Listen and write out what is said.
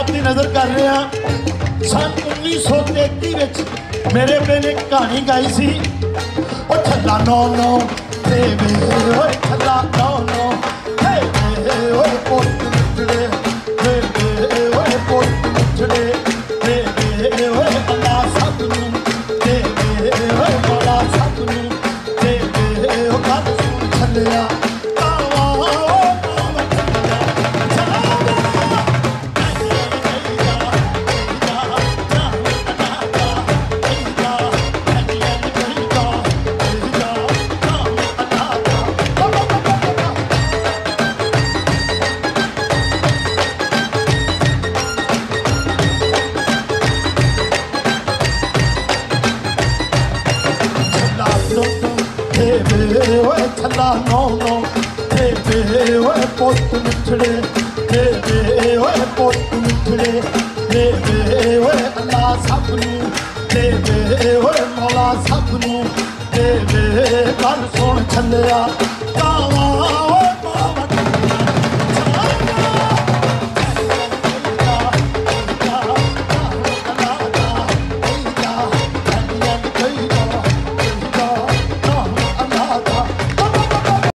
की नज़र कर रहे हैं सन 1933 मेरे पे ने कहानी गाई सी ओ थल्ला नौ नौ देवे ओए थल्ला नौ नौ देवे ओए पोत मिठड़े देवे ओए पोत मिठड़े देवे ओए अल्लाह सब नूं देवे ओए मौला सब नूं देवे ओ गल सुन थल्लिया थल्ला नौ नौ देवे ओए पोत मिठड़े देवे ओए पोत मिठड़े देवे ओए अल्लाह सब नूं देवे ओए मौला सब नूं देवे गल सुन छल्लिया